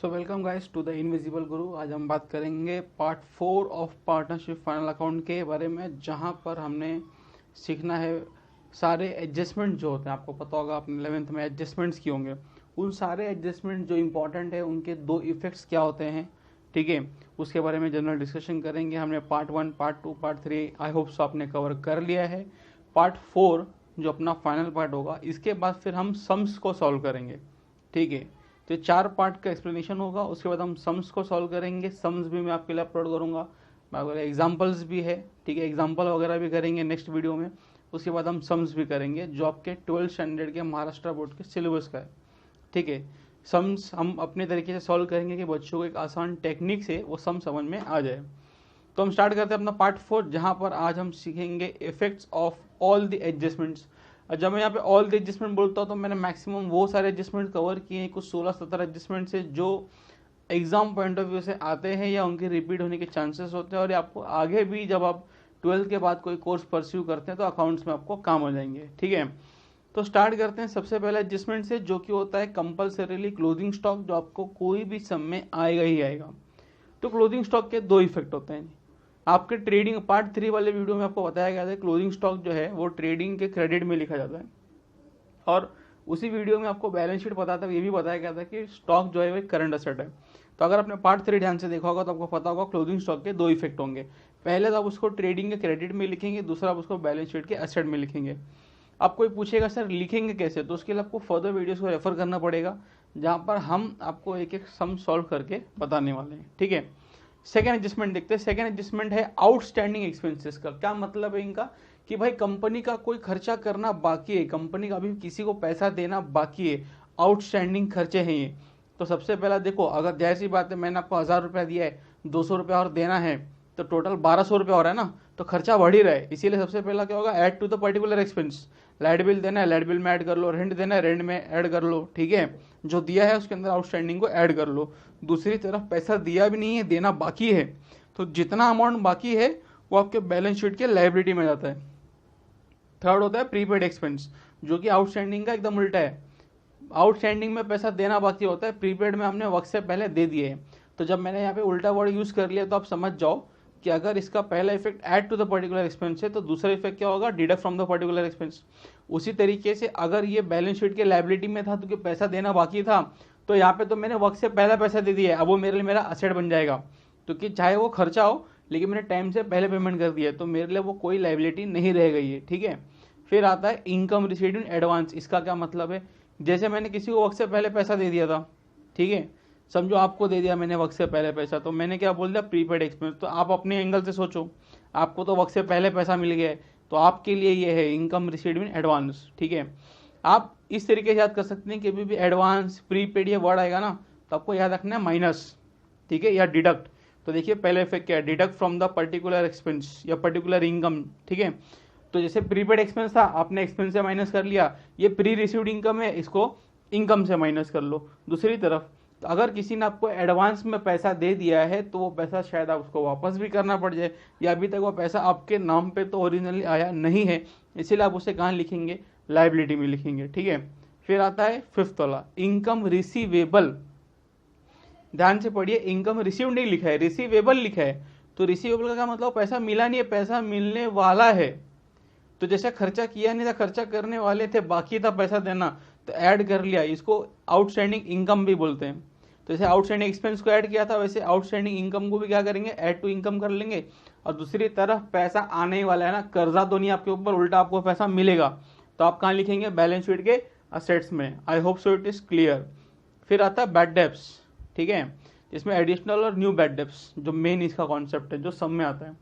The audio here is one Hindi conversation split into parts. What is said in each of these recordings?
So welcome guys to the invisible guru. आज हम बात करेंगे part 4 of partnership final account के बारे में, जहां पर हमने सीखना है सारे एडजस्टमेंट जो होते हैं। आपको पता होगा आपने 11th में एडजस्टमेंट्स किए होंगे। उन सारे एडजस्टमेंट जो इंपॉर्टेंट है उनके दो इफेक्ट्स क्या होते हैं, ठीक है, उसके बारे में जनरल डिस्कशन करेंगे। हमने part 1, part 2, part 3 I hope so आपने कवर कर लिया है। पार्ट 4 जो अपना फाइनल पार्ट होगा, इसके बाद फिर हम सम्स को सॉल्व करेंगे, ठीक है। तो 4 पार्ट का एक्सप्लेनेशन होगा, उसके बाद हम सम्स को सॉल्व करेंगे। सम्स भी मैं आपके लिए अपलोड करूंगा, एग्जाम्पल्स भी है, ठीक है, एग्जाम्पल वगैरह भी करेंगे नेक्स्ट वीडियो में। उसके बाद हम सम्स भी करेंगे जो आपके 12th स्टैंडर्ड के महाराष्ट्र बोर्ड के सिलेबस का है, ठीक है। सम्स हम अपने तरीके से सॉल्व करेंगे कि बच्चों को एक आसान टेक्निक से वो सम समझ में आ जाए। तो हम स्टार्ट करते हैं अपना पार्ट 4, जहाँ पर आज हम सीखेंगे effects of all the adjustments. जब मैं यहाँ पे ऑल द एडजस्टमेंट बोलता हूँ तो मैंने मैक्सिमम वो सारे एडजस्टमेंट कवर किए हैं, कुछ 16-17 एडजस्टमेंट से जो एग्जाम पॉइंट ऑफ व्यू से आते हैं या उनके रिपीट होने के चांसेस होते हैं, और ये आपको आगे भी जब आप 12th के बाद कोई कोर्स परस्यू करते हैं तो अकाउंट्स में आपको काम हो जाएंगे, ठीक है। तो स्टार्ट करते हैं सबसे पहले एडजस्टमेंट से, जो कि होता है कंपल्सरीली क्लोजिंग स्टॉक, जो आपको कोई भी सम में आएगा ही आएगा। तो क्लोजिंग स्टॉक के दो इफेक्ट होते हैं। आपके ट्रेडिंग पार्ट 3 वाले वीडियो में आपको बताया गया था क्लोजिंग स्टॉक जो है वो ट्रेडिंग के क्रेडिट में लिखा जाता है, और उसी वीडियो में आपको बैलेंस शीट पता था, ये भी बताया गया था कि स्टॉक जो है वो करंट एसेट है। तो अगर आपने पार्ट 3 ध्यान से देखा होगा तो आपको पता होगा क्लोजिंग स्टॉक के दो इफेक्ट होंगे। पहले तो आप उसको ट्रेडिंग के क्रेडिट में लिखेंगे, दूसरा आप उसको बैलेंस शीट के एसेट में लिखेंगे। आप कोई पूछेगा सर लिखेंगे कैसे, तो उसके लिए आपको फर्दर वीडियोस को रेफर करना पड़ेगा, जहाँ पर हम आपको एक एक सम सॉल्व करके बताने वाले हैं, ठीक है। सेकेंड एडजस्टमेंट देखते हैं। सेकेंड एडजस्टमेंट है आउटस्टैंडिंग एक्सपेंसेस का। क्या मतलब है इनका कि भाई कंपनी का कोई खर्चा करना बाकी है, कंपनी का अभी किसी को पैसा देना बाकी है, आउटस्टैंडिंग खर्चे हैं ये। तो सबसे पहला देखो, अगर जाहिर सी बात है मैंने आपको 1000 रुपया दिया है, 200 रुपया और देना है, तो टोटल 1200 रुपया हो रहा है ना, तो खर्चा बढ़ ही रहा है। इसीलिए सबसे पहला क्या होगा, add to the particular expense. Light bill देना है, लाइट बिल में ऐड कर लो, रेंट देना है, रेंट में ऐड कर लो, ठीक है। जो दिया है उसके अंदर आउटस्टैंडिंग को ऐड कर लो। दूसरी तरफ पैसा दिया भी नहीं है, देना बाकी है, तो जितना अमाउंट बाकी है वो आपके बैलेंस शीट के लायबिलिटी में जाता है। थर्ड होता है प्रीपेड एक्सपेंस, जो कि आउटस्टैंडिंग का एकदम उल्टा है। आउटस्टैंडिंग में पैसा देना बाकी होता है, प्रीपेड में हमने वक्त से पहले दे दिए हैं। तो जब मैंने यहाँ पे उल्टा वर्ड यूज कर लिया तो आप समझ जाओ कि अगर इसका पहला effect add to the particular expense है तो दूसरा इफेक्ट क्या होगा, deduct from the particular expense. उसी तरीके से अगर ये बैलेंस शीट के लायबिलिटी में था तो पैसा देना बाकी था, तो यहाँ पे तो मैंने वक्त से पहला पैसा दे दिया है, अब वो मेरे लिए मेरा असेट बन जाएगा। तो कि चाहे वो खर्चा हो लेकिन मैंने टाइम से पहले पेमेंट कर दिया है, तो मेरे लिए वो कोई लायबिलिटी नहीं रह गई है, ठीक है। फिर आता है इनकम रिसीव्ड इन एडवांस। इसका क्या मतलब है, जैसे मैंने किसी को वक्त से पहले पैसा दे दिया था, ठीक है, समझो आपको दे दिया मैंने वक्त से पहले पैसा, तो मैंने क्या बोल दिया, प्रीपेड एक्सपेंस। तो आप अपने एंगल से सोचो, आपको तो वक्त से पहले पैसा मिल गया है, तो आपके लिए ये है इनकम रिसीव्ड इन एडवांस, ठीक है। आप इस तरीके से याद कर सकते हैं कि अभी भी एडवांस प्रीपेड ये वर्ड आएगा ना, तो आपको याद रखना है माइनस, ठीक है, या डिडक्ट। तो देखिए पहले इफेक्ट क्या है, deduct from the particular expense या पर्टिकुलर इनकम, ठीक है। तो जैसे प्रीपेड एक्सपेंस था, आपने एक्सपेंस से माइनस कर लिया, ये प्री रिसीव्ड इनकम है, इसको इनकम से माइनस कर लो। दूसरी तरफ तो अगर किसी ने आपको एडवांस में पैसा दे दिया है तो वो पैसा शायद आप उसको वापस भी करना पड़ जाए, या अभी तक वो पैसा आपके नाम पे तो ओरिजिनली आया नहीं है, इसीलिए आप उसे कहाँ लिखेंगे, लायबिलिटी में लिखेंगे, ठीक है। फिर आता है फिफ्थ वाला, इनकम रिसीवेबल। ध्यान से पढ़िए, इनकम रिसीव नहीं लिखा है, रिसीवेबल लिखा है। तो रिसीवेबल का क्या मतलब, पैसा मिला नहीं है, पैसा मिलने वाला है। तो जैसे खर्चा किया नहीं था, खर्चा करने वाले थे, बाकी था पैसा देना, तो ऐड कर लिया, इसको आउटस्टैंडिंग इनकम भी बोलते हैं। तो जैसे आउटस्टैंडिंग एक्सपेंस को ऐड किया था, वैसे आउटस्टैंडिंग इनकम को भी क्या करेंगे, ऐड टू इनकम कर लेंगे। और दूसरी तरफ पैसा आने ही वाला है ना, कर्जा तो नहीं आपके ऊपर, उल्टा आपको पैसा मिलेगा, तो आप कहाँ लिखेंगे, बैलेंस शीट के असेट्स में। I hope so it is clear. फिर आता है बैड डेब्ट्स, ठीक है, इसमें एडिशनल और न्यू बैड डेब्ट्स, जो मेन इसका कॉन्सेप्ट है, जो सब में आता है।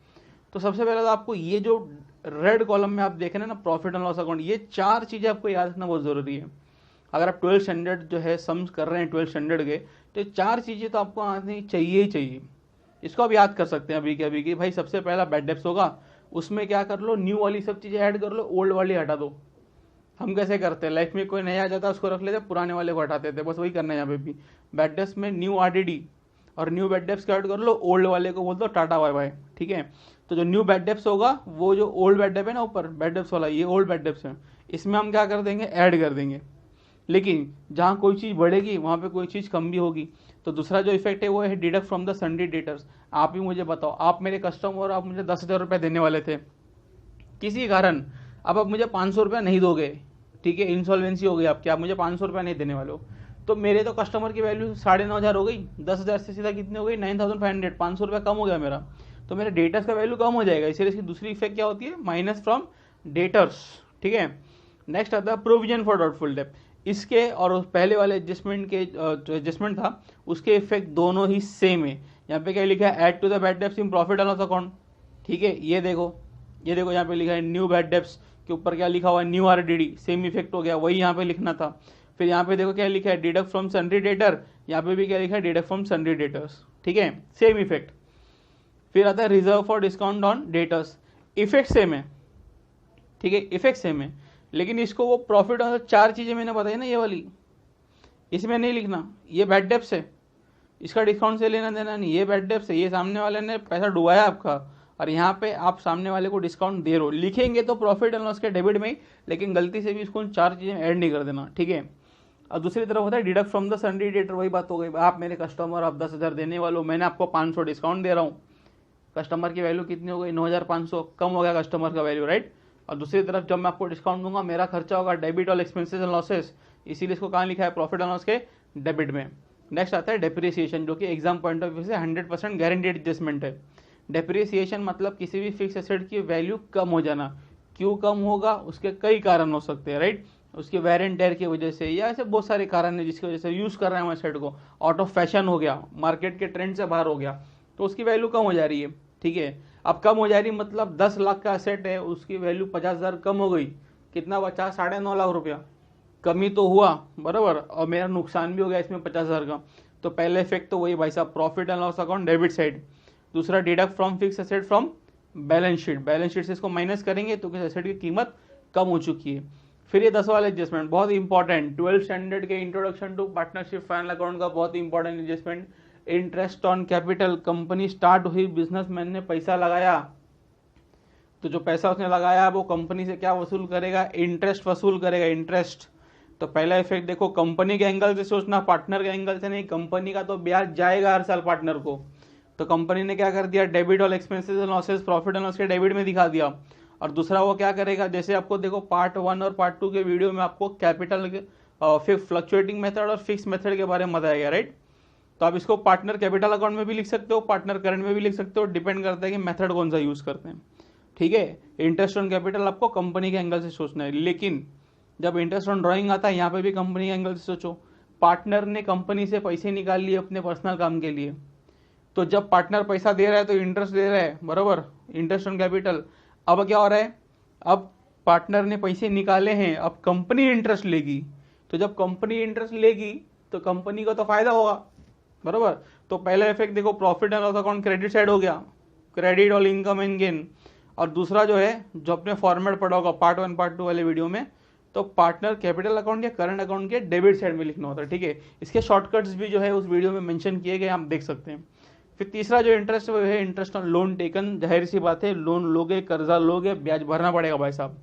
तो सबसे पहले तो आपको ये जो रेड कॉलम में आप देख रहे हैं ना, प्रॉफिट एंड लॉस अकाउंट, ये 4 चीजें आपको याद रखना बहुत जरूरी है। अगर आप 12th स्टैंडर्ड जो है सम्स कर रहे हैं 12th स्टैंडर्ड के, तो 4 चीजें तो आपको आनी चाहिए ही चाहिए। इसको आप याद कर सकते हैं अभी के अभी की, भाई सबसे पहला बैड डेब्ट्स होगा, उसमें क्या कर लो, न्यू वाली सब चीजें ऐड कर लो, ओल्ड वाली हटा दो। हम कैसे करते हैं, लाइफ में कोई नया आ जाता उसको रख लेते, पुराने वाले को हटाते थे, बस वही करना है यहाँ पे भी। बैड डेब्ट्स में न्यू आरडीडी और न्यू बैड डेब्ट्स ऐड कर लो, ओल्ड वाले को बोल दो टाटा बाय बाय, ठीक है। तो जो न्यू बैड डेब्ट्स होगा, वो जो ओल्ड बैड डेब्ट है ना ऊपर बैड डेब्ट्स वाला, ये ओल्ड बैड डेब्ट्स है, इसमें हम क्या कर देंगे, ऐड कर देंगे। लेकिन जहाँ कोई चीज़ बढ़ेगी वहाँ पे कोई चीज़ कम भी होगी। तो दूसरा जो इफेक्ट है वो है deduct from the sundry debtors. आप ही मुझे बताओ, आप मेरे कस्टमर, आप मुझे 10,000 रुपये देने वाले थे, किसी कारण अब आप मुझे 500 रुपया नहीं दोगे, ठीक है, इंसॉल्वेंसी हो गई आपकी, आप मुझे 500 रुपया नहीं देने वाले हो, तो मेरे तो कस्टमर की वैल्यू 9,500 हो गई, 10,000 से सीधा कितनी हो गई 9,500, 500 रुपया कम हो गया मेरा, तो मेरे डेटर्स का वैल्यू कम हो जाएगा। इसीलिए इसकी दूसरी इफेक्ट क्या होती है, माइनस फ्रॉम डेटर्स, ठीक है। नेक्स्ट आता है प्रोविजन फॉर डाउटफुल डेट। इसके और पहले वाले एडजस्टमेंट के जो एडजस्टमेंट था उसके इफेक्ट दोनों ही सेम है। यहाँ पे क्या लिखा है, add to the bad debts in profit and loss account, ठीक है। ये देखो यहाँ पे लिखा है न्यू बैड डेब्ट्स के ऊपर क्या लिखा हुआ है, न्यू आरडीडी, सेम इफेक्ट हो गया, वही यहाँ पे लिखना था। फिर यहाँ पे देखो क्या लिखा है, डिडक्ट फ्रॉम सन्ड्री डेटर, यहाँ पे भी क्या लिखा है, डिडक्ट फ्रॉम सन्ड्री डेटर्स, ठीक है, सेम इफेक्ट। फिर आता है reserve for discount on debtors, effect same है, ठीक है, इफेक्ट सेम है, लेकिन इसको वो प्रॉफिट और 4 चीजें मैंने बताई ना, ये वाली इसमें नहीं लिखना, ये बैड डेब्ट्स है, इसका डिस्काउंट से लेना देना नहीं, ये बैड डेब्ट्स है, ये सामने वाले ने पैसा डुबाया आपका, और यहाँ पे आप सामने वाले को डिस्काउंट दे रहे हो। लिखेंगे तो प्रॉफिट एंड लॉस के डेबिट में ही, लेकिन गलती से भी इसको 4 चीजें ऐड नहीं कर देना, ठीक है। और दूसरी तरफ होता है deduct from the sundry debtor, वही बात हो गई, आप मेरे कस्टमर, आप 10,000 देने वाले हो, मैंने आपको 500 डिस्काउंट दे रहा हूँ, कस्टमर की वैल्यू कितनी हो गई 9,500, कम हो गया कस्टमर का वैल्यू, राइट। और दूसरी तरफ जब मैं आपको डिस्काउंट दूंगा मेरा खर्चा होगा डेबिट और एक्सपेंसेस एंड लॉसेस, इसीलिए इसको कहाँ लिखा है, प्रॉफिट एंड लॉस के डेबिट में। नेक्स्ट आता है डेप्रिसिएशन, जो कि एग्जाम पॉइंट ऑफ व्यू से 100% गारंटीड एडजस्टमेंट है। डेप्रिसिएशन मतलब किसी भी फिक्स एसेट की वैल्यू कम हो जाना। क्यों कम होगा, उसके कई कारण हो सकते हैं, राइट। उसके वेयर एंड टेयर की वजह से, या ऐसे बहुत सारे कारण है जिसकी वजह से यूज कर रहे हैं हम एसेट को, आउट ऑफ फैशन हो गया, मार्केट के ट्रेंड से बाहर हो गया, तो उसकी वैल्यू कम हो जा रही है, ठीक है। अब कम हो जा रही मतलब 10 लाख का एसेट है, उसकी वैल्यू 50,000 कम हो गई, कितना बचा, 9.5 लाख रुपया, कमी तो हुआ बराबर, और मेरा नुकसान भी हो गया इसमें 50,000 का। तो पहले इफेक्ट तो वही भाई साहब, profit and loss account debit side. दूसरा deduct from fix asset from balance sheet, balance sheet से इसको माइनस करेंगे तो किस एसेट की कीमत कम हो चुकी है। फिर ये 10 वाला एडजस्टमेंट बहुत इंपॉर्टेंट, 12 स्टैंडर्ड के introduction to partnership final account का बहुत important adjustment. Interest on capital, company start हुई, बिजनेसमैन ने पैसा लगाया, तो जो पैसा उसने लगाया वो कंपनी से क्या वसूल करेगा, इंटरेस्ट वसूल करेगा, इंटरेस्ट। तो पहला इफेक्ट देखो, कंपनी के एंगल से सोचना, पार्टनर के एंगल से नहीं, कंपनी का तो ब्याज जाएगा हर साल पार्टनर को, तो कंपनी ने क्या कर दिया, डेबिट और expenses and losses profit and loss के डेबिट में दिखा दिया। और दूसरा वो क्या करेगा, जैसे आपको देखो पार्ट 1 और पार्ट 2 के वीडियो में आपको कैपिटल फ्लक्चुएटिंग मेथड और फिक्स मेथड के बारे में बताया गया, राइट। तो आप इसको पार्टनर कैपिटल अकाउंट में भी लिख सकते हो, पार्टनर करंट में भी लिख सकते हो, डिपेंड करता है कि मेथड कौन सा यूज करते हैं, ठीक है। इंटरेस्ट ऑन कैपिटल आपको कंपनी के एंगल से सोचना है, लेकिन जब इंटरेस्ट ऑन ड्राइंग आता है यहाँ पे भी कंपनी के एंगल से सोचो। पार्टनर ने कंपनी से पैसे निकाल लिए अपने पर्सनल काम के लिए, तो जब पार्टनर पैसा दे रहा है तो इंटरेस्ट दे रहा है बराबर, इंटरेस्ट ऑन कैपिटल। अब क्या हो रहा है, अब पार्टनर ने पैसे निकाले हैं, अब कंपनी इंटरेस्ट लेगी, तो जब कंपनी इंटरेस्ट लेगी तो कंपनी को तो फायदा होगा बराबर। तो पहला इफेक्ट देखो, profit and loss account credit side हो गया, क्रेडिट और इनकम एंड गेन। और दूसरा जो है, जो अपने फॉर्मेट पढ़ा होगा पार्ट 1 पार्ट 2 वाले वीडियो में, तो पार्टनर कैपिटल अकाउंट या करंट अकाउंट के डेबिट साइड में लिखना होता है, ठीक है। इसके शॉर्टकट्स भी जो है उस वीडियो में मेंशन किए गए, आप देख सकते हैं। फिर तीसरा जो इंटरेस्ट है, इंटरेस्ट ऑन लोन टेकन, जाहिर सी बात है, लोन लोगे, कर्जा लोगे, ब्याज भरना पड़ेगा भाई साहब।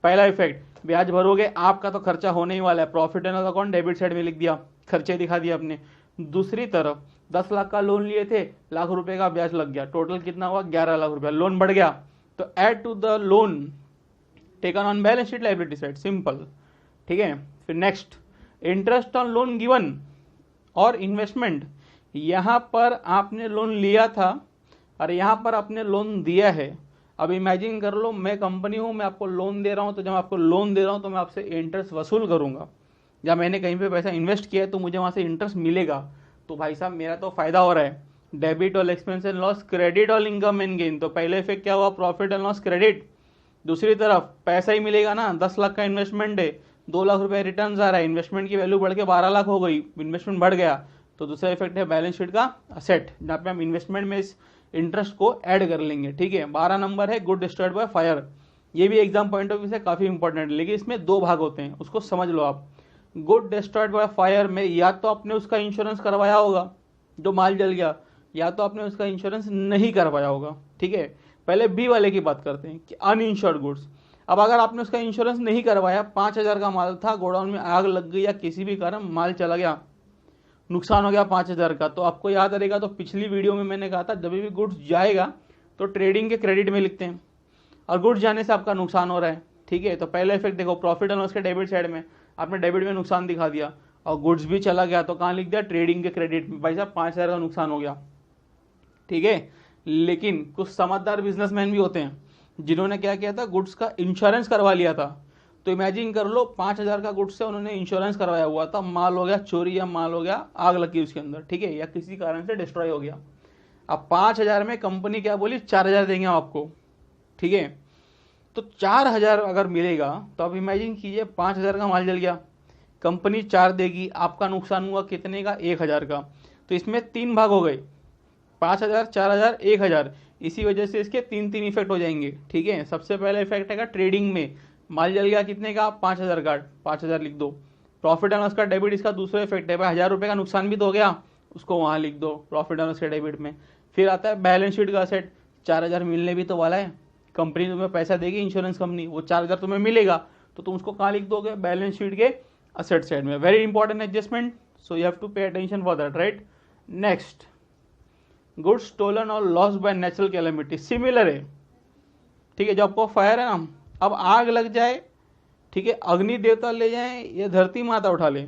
पहला इफेक्ट, ब्याज भरोगे, आपका तो खर्चा होने ही वाला है, profit and loss account debit side में लिख दिया, खर्चे दिखा दिया आपने। दूसरी तरफ 10 लाख का लोन लिए थे, लाख रुपए का ब्याज लग गया, टोटल कितना हुआ 11 लाख रुपया, लोन बढ़ गया, तो add to the loan taken on balance sheet liability side, simple, ठीक है। फिर next, interest on loan given और इन्वेस्टमेंट, यहां पर आपने लोन लिया था और यहां पर आपने लोन दिया है। अब इमेजिन कर लो, मैं कंपनी हूं, मैं आपको लोन दे रहा हूं, तो जब आपको लोन दे रहा हूं तो मैं आपसे इंटरेस्ट वसूल करूंगा, या मैंने कहीं पे पैसा इन्वेस्ट किया है तो मुझे वहां से इंटरेस्ट मिलेगा, तो भाई साहब मेरा तो फायदा हो रहा है। डेबिट और एक्सपेंस एंड लॉस, क्रेडिट और इनकम एंड गेन, तो पहले इफेक्ट क्या हुआ, प्रॉफिट एंड लॉस क्रेडिट। दूसरी तरफ पैसा ही मिलेगा ना, 10 लाख का इन्वेस्टमेंट है, 2 लाख रुपए रिटर्न आ रहा है, इन्वेस्टमेंट की वैल्यू बढ़ के 12 लाख हो गई, इन्वेस्टमेंट बढ़ गया, तो दूसरा इफेक्ट है बैलेंस शीट का असेट, जहाँ पे हम इन्वेस्टमेंट में इस इंटरेस्ट को ऐड कर लेंगे, ठीक है। 12 नंबर है गुड डिस्ट्रॉयड बाय फायर, ये भी एग्जाम पॉइंट ऑफ व्यू से काफी इंपॉर्टेंट है, लेकिन इसमें 2 भाग होते हैं, उसको समझ लो आप। गुड डिस्ट्रॉयड बाय फायर में या तो आपने उसका इंश्योरेंस करवाया होगा जो माल जल गया, या तो आपने उसका इंश्योरेंस नहीं करवाया होगा, ठीक है। पहले बी वाले की बात करते हैं कि अनइंश्योर्ड गुड्स। अब अगर आपने उसका इंश्योरेंस नहीं करवाया, 5,000 का माल था, गोडाउन में आग लग गई या किसी भी कारण माल चला गया, नुकसान हो गया 5,000 का, तो आपको याद रहेगा, तो पिछली वीडियो में मैंने कहा था जब भी गुड्स जाएगा तो ट्रेडिंग के क्रेडिट में लिखते हैं, और गुड्स जाने से आपका नुकसान हो रहा है, ठीक है। तो पहला इफेक्ट देखो, प्रॉफिट एंड लॉस के डेबिट साइड में आपने डेबिट में नुकसान दिखा दिया, और गुड्स भी चला गया, तो कहाँ लिख दिया, ट्रेडिंग के क्रेडिट में। भाई साहब 5,000 का नुकसान हो गया, ठीक है। लेकिन कुछ समझदार बिजनेसमैन भी होते हैं जिन्होंने क्या किया था, गुड्स का इंश्योरेंस करवा लिया था। तो इमेजिन कर लो 5,000 का गुड्स से उन्होंने इंश्योरेंस करवाया हुआ था, माल हो गया चोरी या माल हो गया आग लगी उसके अंदर, ठीक है, या किसी कारण से डिस्ट्रॉय हो गया। अब 5,000 में कंपनी क्या बोली, 4,000 देंगे आपको, ठीक है। तो 4,000 अगर मिलेगा तो आप इमेजिन कीजिए 5,000 का माल जल गया, कंपनी 4 देगी, आपका नुकसान हुआ कितने का, 1,000 का। तो इसमें 3 भाग हो गए, 5,000, 4,000, 1,000। इसी वजह से इसके 3 इफेक्ट हो जाएंगे, ठीक है। सबसे पहला इफेक्ट है ट्रेडिंग में, माल जल गया कितने का, 5,000 का, 5,000 लिख दो। प्रॉफिट एंड लॉस का डेबिट इसका दूसरा इफेक्ट है, भाई 1,000 रुपये का नुकसान भी तो हो गया, उसको वहाँ लिख दो प्रॉफिट एंड लॉस के डेबिट में। फिर आता है बैलेंस शीट का असेट, 4,000 मिलने भी तो वाला है, कंपनी तुम्हें पैसा देगी, इंश्योरेंस कंपनी, वो 4,000 तुम्हें मिलेगा, तो तुम उसको कहाँ लिख दोगे, बैलेंस शीट के असेट साइड में। Very important adjustment, so you have to pay attention for that, right. Next, goods stolen और loss by natural calamity, similar है, ठीक है। जो आपको फायर है ना, अब आग लग जाए, ठीक है, अग्नि देवता ले जाए या धरती माता उठा ले,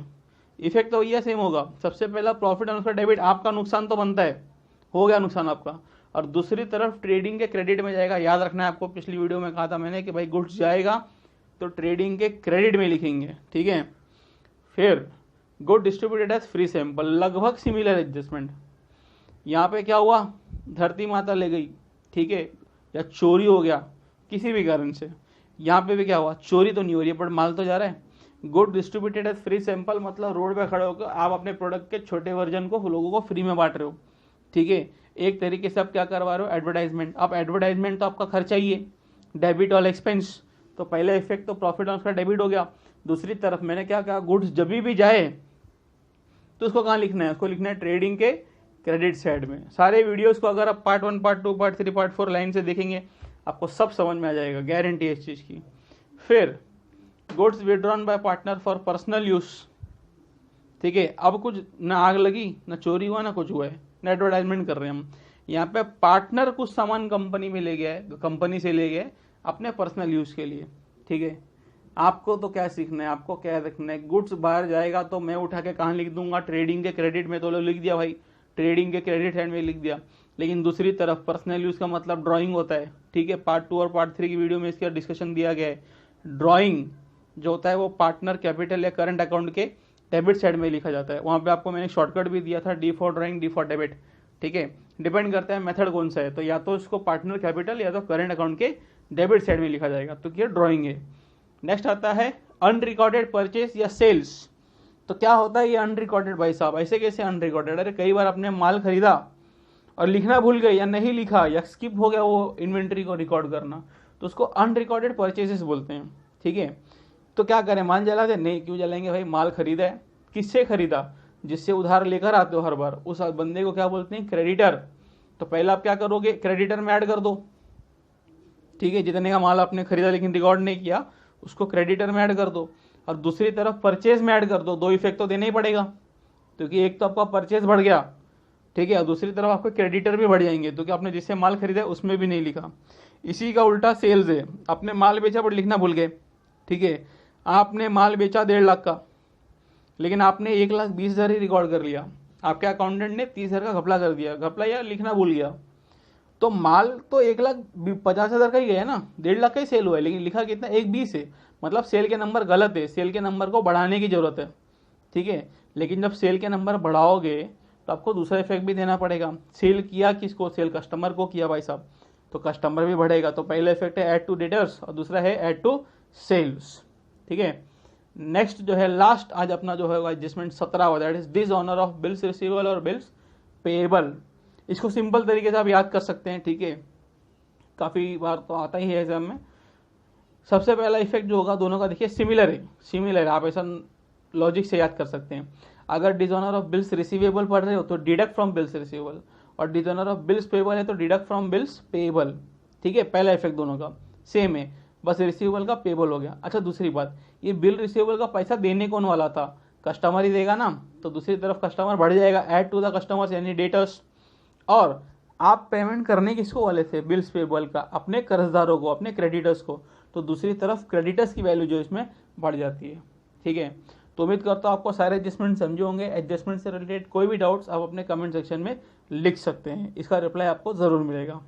इफेक्ट तो ये सेम होगा। सबसे पहला प्रॉफिट एंड लॉस डेबिट, आपका नुकसान तो बनता है, हो गया नुकसान आपका, और दूसरी तरफ ट्रेडिंग के क्रेडिट में जाएगा। याद रखना है आपको, पिछली वीडियो में कहा था मैंने कि भाई गुड्स जाएगा तो ट्रेडिंग के क्रेडिट में लिखेंगे, ठीक है। फिर good distributed as free sample, लगभग सिमिलर एडजस्टमेंट। यहाँ पे क्या हुआ, धरती माता ले गई, ठीक है, या चोरी हो गया किसी भी कारण से। यहाँ पे भी क्या हुआ, चोरी तो नहीं हो रही है पर माल तो जा रहा है। Good distributed as free sample मतलब रोड पे खड़े होकर आप अपने प्रोडक्ट के छोटे वर्जन को लोगों को फ्री में बांट रहे हो, ठीक है। एक तरीके से आप क्या करवा रहे हो, एडवर्टाइजमेंट। अब एडवर्टाइजमेंट तो आपका खर्चा ही है, डेबिट और एक्सपेंस। तो पहला इफेक्ट तो प्रॉफिट और उसका डेबिट हो गया। दूसरी तरफ मैंने क्या कहा, गुड्स जब भी जाए तो उसको कहाँ लिखना है, उसको लिखना है ट्रेडिंग के क्रेडिट साइड में। सारे वीडियोस को अगर आप part 1, part 2, part 3, part 4 line से देखेंगे आपको सब समझ में आ जाएगा, गारंटी है इस चीज़ की। फिर goods withdrawn bye partner for personal use, ठीक है। अब कुछ ना आग लगी, ना चोरी हुआ, ना कुछ हुआ है, ना एडवर्टाइजमेंट कर रहे हैं हम। यहाँ पे पार्टनर कुछ सामान कंपनी में ले गया है, कंपनी से ले गए अपने पर्सनल यूज के लिए, ठीक है। आपको तो क्या सीखना है, आपको क्या देखना है, गुड्स बाहर जाएगा तो मैं उठा के कहाँ लिख दूंगा, ट्रेडिंग के क्रेडिट में, तो लिख दिया भाई, ट्रेडिंग के क्रेडिट हैंड में लिख दिया। लेकिन दूसरी तरफ पर्सनल यूज का मतलब ड्राइंग होता है, ठीक है। पार्ट 2 और पार्ट 3 की वीडियो में इसका डिस्कशन दिया गया है। ड्राइंग जो होता है वो पार्टनर कैपिटल या करंट अकाउंट के डेबिट साइड में लिखा जाता है। वहाँ पे आपको मैंने शॉर्टकट भी दिया था, D for drawing, D for debit, ठीक है। डिपेंड करता है मेथड कौन सा है, तो या तो इसको पार्टनर कैपिटल या तो करंट अकाउंट के डेबिट साइड में लिखा जाएगा, तो ये ड्राइंग है। नेक्स्ट आता है अनरिकॉर्डेड परचेज या सेल्स। तो क्या होता है ये अनरिकॉर्डेड, भाई साहब ऐसे कैसे अनरिकॉर्डेड, अरे कई बार आपने माल खरीदा और लिखना भूल गए या नहीं लिखा या स्किप हो गया वो इन्वेंट्री को रिकॉर्ड करना, तो उसको अनरिकॉर्डेड परचेजेस बोलते हैं, ठीक है। तो क्या करें, माल जला दे, नहीं, क्यों जलाएंगे भाई, माल खरीदा है, किससे खरीदा, जिससे उधार लेकर आते हो हर बार, उस बंदे को क्या बोलते हैं, क्रेडिटर। तो पहले आप क्या करोगे, क्रेडिटर में ऐड कर दो, ठीक है। जितने का माल आपने खरीदा लेकिन रिकॉर्ड नहीं किया उसको क्रेडिटर में ऐड कर दो, और दूसरी तरफ परचेज में ऐड कर दो। दो इफेक्ट तो देना ही पड़ेगा, क्योंकि एक तो आपका परचेज बढ़ गया, ठीक है, और दूसरी तरफ आपके क्रेडिटर भी बढ़ जाएंगे, तो कि आपने जिससे माल खरीदा उसमें भी नहीं लिखा। इसी का उल्टा सेल्स है, आपने माल बेचा पर लिखना भूल गए, ठीक है। आपने माल बेचा 1.5 लाख का, लेकिन आपने 1,20,000 ही रिकॉर्ड कर लिया, आपके अकाउंटेंट ने 30,000 का घपला कर दिया, घपला या लिखना भूल गया, तो माल तो 1,50,000 का ही गया ना, 1.5 लाख का ही सेल हुआ है, लेकिन लिखा कितना, 1,20 है, मतलब सेल के नंबर गलत है, सेल के नंबर को बढ़ाने की जरूरत है, ठीक है। लेकिन जब सेल के नंबर बढ़ाओगे तो आपको दूसरा इफेक्ट भी देना पड़ेगा। सेल किया किसको, सेल कस्टमर को किया भाई साहब, तो कस्टमर भी बढ़ेगा। तो पहला इफेक्ट है ऐड टू डेटर्स और दूसरा है ऐड टू सेल्स, ठीक है। नेक्स्ट जो है लास्ट आज अपना जो है एडजस्टमेंट 17वां, that is dishonour of bills receivable और बिल्स पेएबल। इसको सिंपल तरीके से आप याद कर सकते हैं, ठीक है, काफ़ी बार तो आता ही है एग्जाम में। सबसे पहला इफेक्ट जो होगा दोनों का देखिए सिमिलर है, आप ऐसा लॉजिक से याद कर सकते हैं। अगर डिसऑनर ऑफ बिल्स रिसीवेबल पढ़ रहे हो तो डिडक्ट फ्रॉम बिल्स रिसीवेबल, और डिसऑनर ऑफ बिल्स पेएबल है तो डिडक्ट फ्रॉम बिल्स पेएबल, ठीक है। पहला इफेक्ट दोनों का सेम है। बस रिसीवेबल का पेबल हो गया। अच्छा दूसरी बात, ये बिल रिसीवेबल का पैसा देने कौन वाला था, कस्टमर ही देगा ना, तो दूसरी तरफ कस्टमर बढ़ जाएगा, ऐड टू द कस्टमर्स यानी डेटर्स। और आप पेमेंट करने किसको वाले थे, बिल्स पेबल का, अपने कर्जदारों को, अपने क्रेडिटर्स को, तो दूसरी तरफ क्रेडिटर्स की वैल्यू जो इसमें बढ़ जाती है। ठीक है, तो उम्मीद करता हूँ आपको सारे एडजस्टमेंट समझे होंगे। एडजस्टमेंट से रिलेटेड कोई भी डाउट्स आप अपने कमेंट सेक्शन में लिख सकते हैं, इसका रिप्लाई आपको ज़रूर मिलेगा।